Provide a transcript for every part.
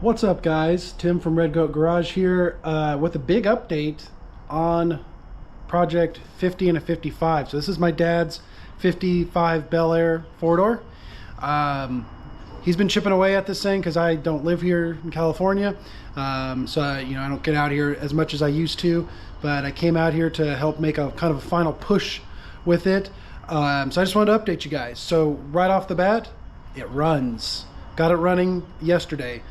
What's up, guys? Tim from Red Goat Garage here with a big update on Project 50 and a 55. So this is my dad's 55 Bel Air four-door. He's been chipping away at this thing because I don't live here in California. So I don't get out here as much as I used to, but I came out here to help make a kind of a final push with it. So I just wanted to update you guys. So right off the bat, it runs. Got it running yesterday.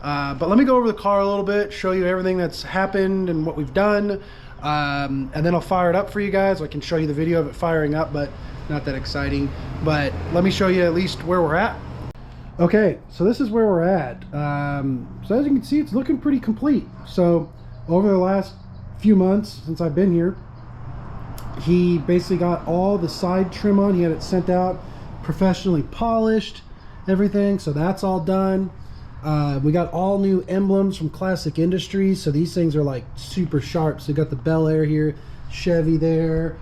But let me go over the car a little bit, show you everything that's happened and what we've done, and then I'll fire it up for you guys. I can show you the video of it firing up, but not that exciting. But let me show you at least where we're at. Okay, so this is where we're at. So as you can see, it's looking pretty complete. So over the last few months since I've been here, he basically got all the side trim on. He had it sent out, professionally polished, everything. So that's all done. We got all new emblems from Classic Industries, so these things are like super sharp. So you got the Bel Air here, Chevy there,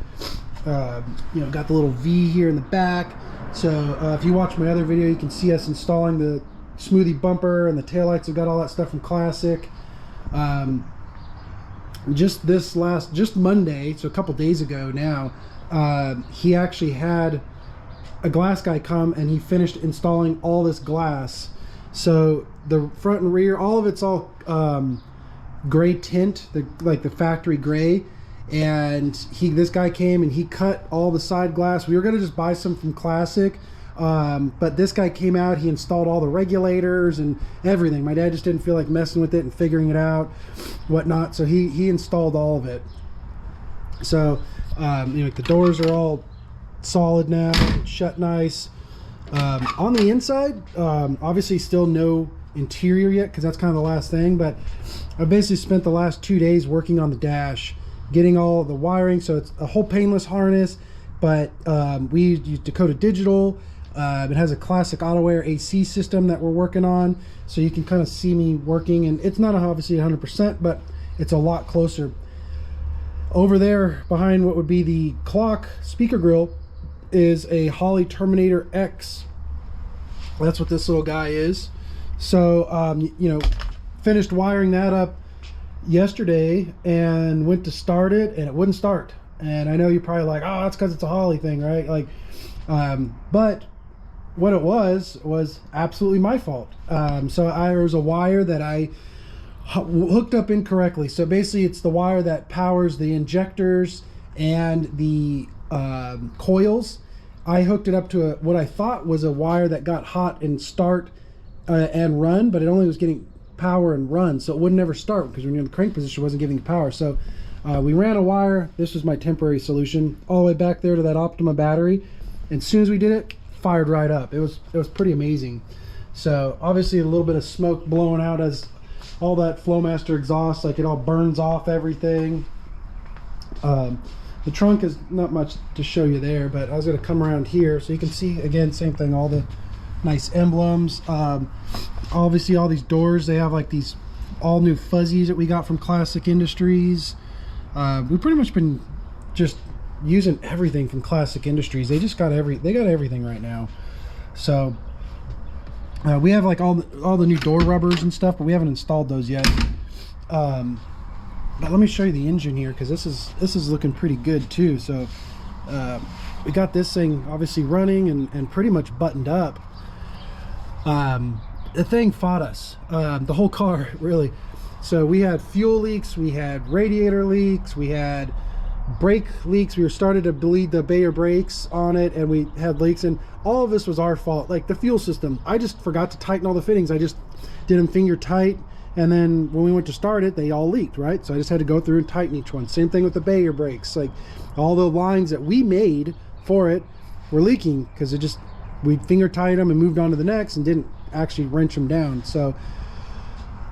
got the little V here in the back. So if you watch my other video, you can see us installing the smoothie bumper, and the taillights have got all that stuff from Classic. Just Monday, so a couple days ago now, he actually had a glass guy come and he finished installing all this glass. So the front and rear, all of it's all gray tint, like the factory gray. And this guy came and he cut all the side glass. We were gonna just buy some from Classic, but this guy came out. He installed all the regulators and everything. My dad just didn't feel like messing with it and figuring it out, whatnot. So he installed all of it. So the doors are all solid now, shut nice. On the inside, obviously still no interior yet because that's kind of the last thing, but I basically spent the last 2 days working on the dash, getting all the wiring. So it's a whole painless harness, but we use Dakota Digital. It has a Classic AutoAir AC system that we're working on, so you can kind of see me working, and it's not obviously 100%, but it's a lot closer. Over there behind what would be the clock speaker grill is a Holley Terminator X. That's what this little guy is. So finished wiring that up yesterday and went to start it, and it wouldn't start. And I know you're probably like, oh, that's because it's a Holley thing, right? But what it was absolutely my fault. So there was a wire that I hooked up incorrectly. So basically it's the wire that powers the injectors and the coils. I hooked it up to what I thought was a wire that got hot and start and run, but it only was getting power and run, so it would never start because when you're in the crank position, it wasn't giving power. So we ran a wire. This was my temporary solution, all the way back there to that Optima battery, and as soon as we did it, fired right up. It was pretty amazing. So obviously a little bit of smoke blowing out as all that Flowmaster exhaust, like it all burns off everything. The trunk is not much to show you there, but I was going to come around here so you can see, again, same thing, all the nice emblems. Obviously all these doors, they have like these all new fuzzies that we got from Classic Industries. We've pretty much been just using everything from Classic Industries. They just got they got everything right now. So we have like all the new door rubbers and stuff, but we haven't installed those yet. But let me show you the engine here, because this is looking pretty good too. So we got this thing obviously running and pretty much buttoned up. The thing fought us, the whole car really. So we had fuel leaks, we had radiator leaks, we had brake leaks. We were starting to bleed the Bayer brakes on it, and we had leaks, and all of this was our fault. Like the fuel system, I just forgot to tighten all the fittings. I just did them finger tight. And then when we went to start it, they all leaked, right? So I just had to go through and tighten each one. Same thing with the Bayer brakes. Like all the lines that we made for it were leaking because we finger tied them and moved on to the next and didn't actually wrench them down. So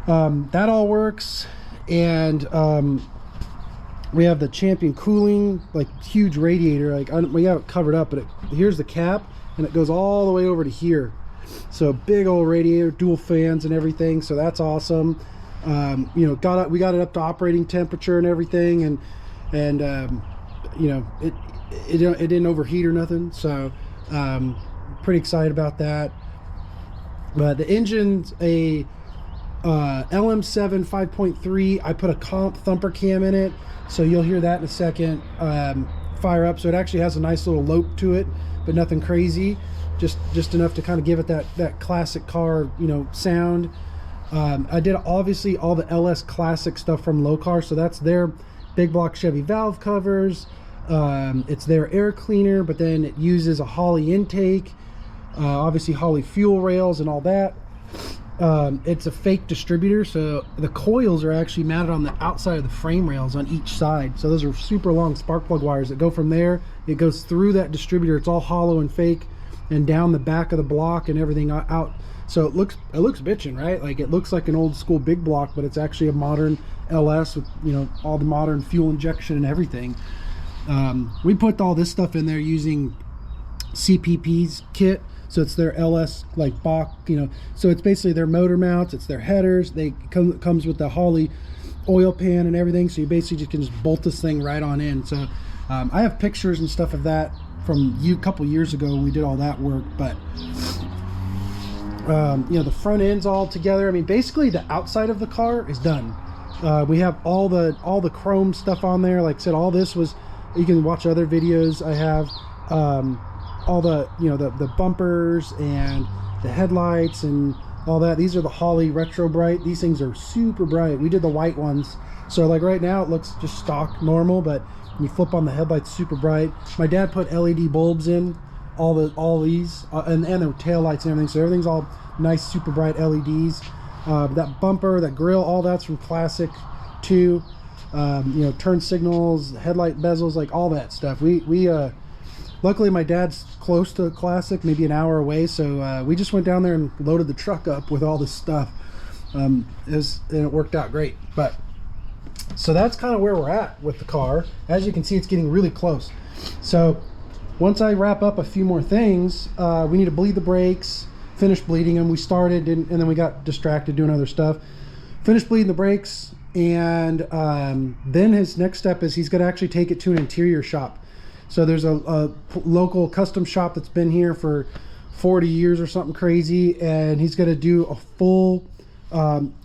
that all works. And we have the Champion cooling, like huge radiator. Like we have it covered up, but here's the cap, and it goes all the way over to here. So big old radiator, dual fans and everything, so that's awesome. We got it up to operating temperature and everything, and it didn't overheat or nothing. So pretty excited about that. But the engine's a LM7 5.3. I put a comp thumper cam in it, so you'll hear that in a second. Fire up, so it actually has a nice little lope to it, but nothing crazy, just enough to kind of give it that classic car, you know, sound. I did obviously all the LS Classic stuff from Lokar, so that's their big block Chevy valve covers. It's their air cleaner, but then it uses a Holley intake, obviously Holley fuel rails and all that. It's a fake distributor, so the coils are actually mounted on the outside of the frame rails on each side. So those are super long spark plug wires that go from there. It goes through that distributor. It's all hollow and fake, and down the back of the block and everything out. So it looks bitchin', right? Like it looks like an old school big block, but it's actually a modern LS with, you know, all the modern fuel injection and everything. We put all this stuff in there using CPP's kit. So it's their LS like Bach, you know, so it's basically their motor mounts, it's their headers. Comes with the Holley oil pan and everything. So you basically just can just bolt this thing right on in. So I have pictures and stuff of that from a couple years ago when we did all that work. But you know, the front end's all together. I mean, basically the outside of the car is done. We have all the chrome stuff on there. Like I said, all this was, you can watch other videos I have. All the, you know, the bumpers and the headlights and all that. These are the Holley Retro Bright. These things are super bright. We did the white ones, so like right now it looks just stock normal, but when you flip on the headlights, super bright. My dad put LED bulbs in all these and the tail lights and everything, so everything's all nice super bright LEDs. That bumper, that grill, all that's from Classic too. You know, turn signals, headlight bezels, like all that stuff. Luckily my dad's close to Classic, maybe an hour away, so we just went down there and loaded the truck up with all this stuff. And it worked out great. But so that's kind of where we're at with the car. As you can see, it's getting really close. So once I wrap up a few more things, we need to bleed the brakes, finish bleeding them. We started and then we got distracted doing other stuff. Finish bleeding the brakes, and then his next step is he's going to actually take it to an interior shop. So there's a local custom shop that's been here for 40 years or something crazy, and he's going to do a full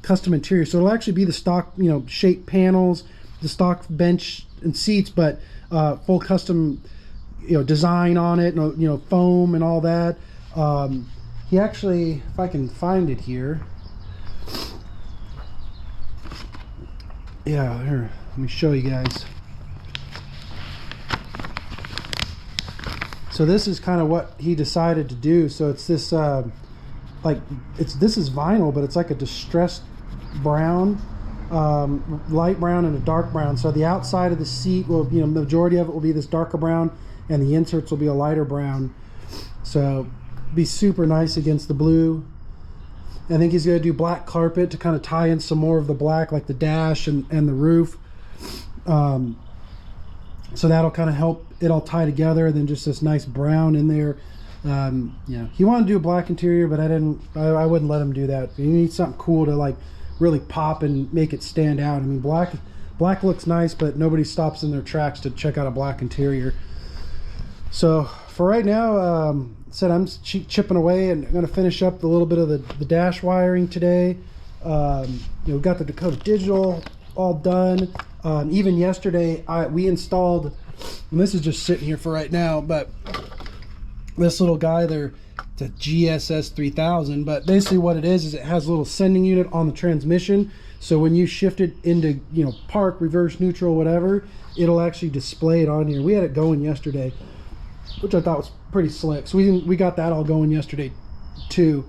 custom interior. So it'll actually be the stock, you know, shape panels, the stock bench and seats, but full custom, you know, design on it, and, you know, foam and all that. He actually, if I can find it here, yeah, here, let me show you guys. So this is kind of what he decided to do. So it's this this is vinyl, but it's like a distressed brown, light brown and a dark brown. So the outside of the seat will, you know, the majority of it will be this darker brown, and the inserts will be a lighter brown. So be super nice against the blue. I think he's going to do black carpet to kind of tie in some more of the black, like the dash and the roof. So that'll kind of help it all tie together. And then just this nice brown in there. Yeah, he wanted to do a black interior, but I wouldn't let him do that. You need something cool to like really pop and make it stand out. I mean, black looks nice, but nobody stops in their tracks to check out a black interior. So for right now, said I'm chipping away, and I'm going to finish up a little bit of the dash wiring today. You know, we got the Dakota Digital all done. Even yesterday, we installed, and this is just sitting here for right now, but this little guy there, it's a GSS 3000, but basically what it is it has a little sending unit on the transmission. So when you shift it into, you know, park, reverse, neutral, whatever, it'll actually display it on here. We had it going yesterday, which I thought was pretty slick. So we got that all going yesterday too.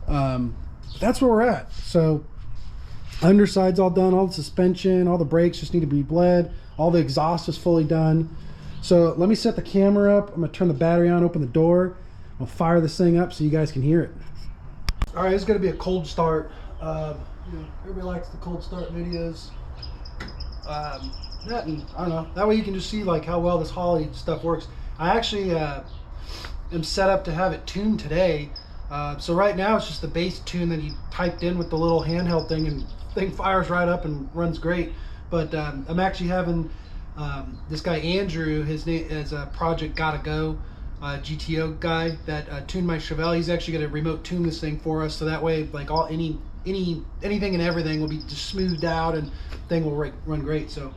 That's where we're at. So underside's all done, all the suspension, all the brakes just need to be bled, all the exhaust is fully done. So let me set the camera up. I'm gonna turn the battery on, open the door, I'll fire this thing up so you guys can hear it. All right, it's gonna be a cold start. You know, everybody likes the cold start videos. That, and I don't know, that way you can just see like how well this Holley stuff works. I actually am set up to have it tuned today. So right now it's just the base tune that he typed in with the little handheld thing, and thing fires right up and runs great. But I'm actually having this guy Andrew, his name is Project Gotta Go. GTO guy that tuned my Chevelle. He's actually going to remote tune this thing for us, so that way like anything and everything will be just smoothed out and thing will run great. So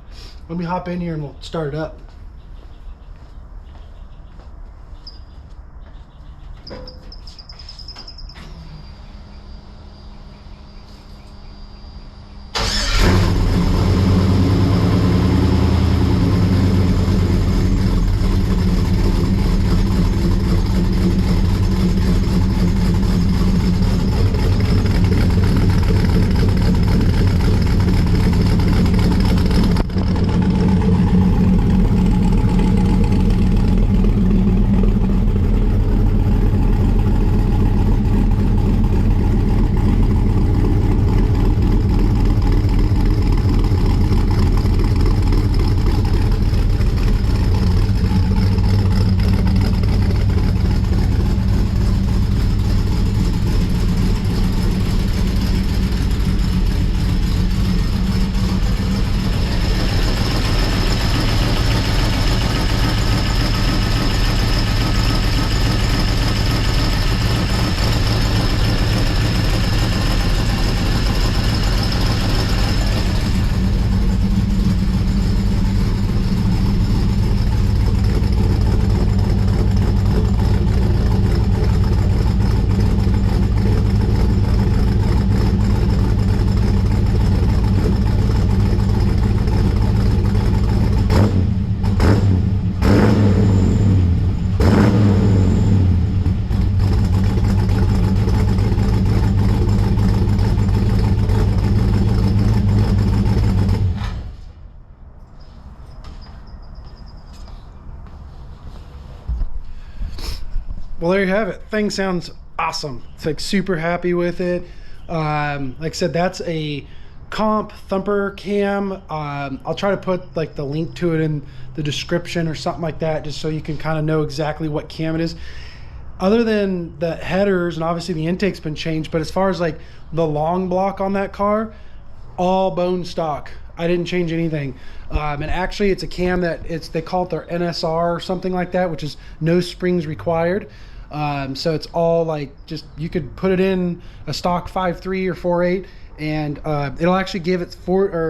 let me hop in here and we'll start it up. Well, there you have it. Thing sounds awesome. It's like super happy with it. Like I said, that's a Comp Thumper cam. I'll try to put like the link to it in the description or something like that, just so you can kind of know exactly what cam it is. Other than the headers, and obviously the intake's been changed, but as far as like the long block on that car, all bone stock. I didn't change anything. And actually it's a cam that they call it their NSR or something like that, which is no springs required. So it's all like, just, you could put it in a stock 5.3 or 4.8 and it'll actually give it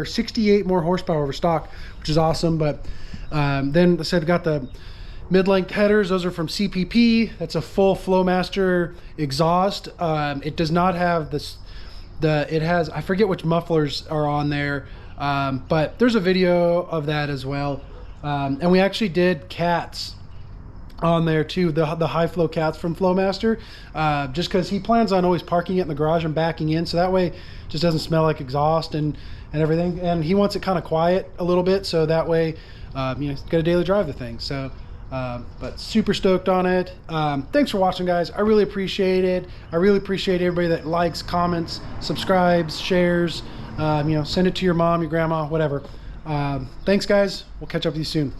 68 more horsepower over stock, which is awesome. But then I said, got the mid-length headers. Those are from CPP. That's a full Flowmaster exhaust. It does not have this, it has, I forget which mufflers are on there, but there's a video of that as well. And we actually did cats on there too, the high flow cats from Flowmaster, just because he plans on always parking it in the garage and backing in, so that way it just doesn't smell like exhaust and everything. And he wants it kind of quiet a little bit, so that way you know, got a daily drive the thing. So but super stoked on it. Thanks for watching, guys. I really appreciate it. I really appreciate everybody that likes, comments, subscribes, shares, you know, send it to your mom, your grandma, whatever. Thanks, guys. We'll catch up with you soon.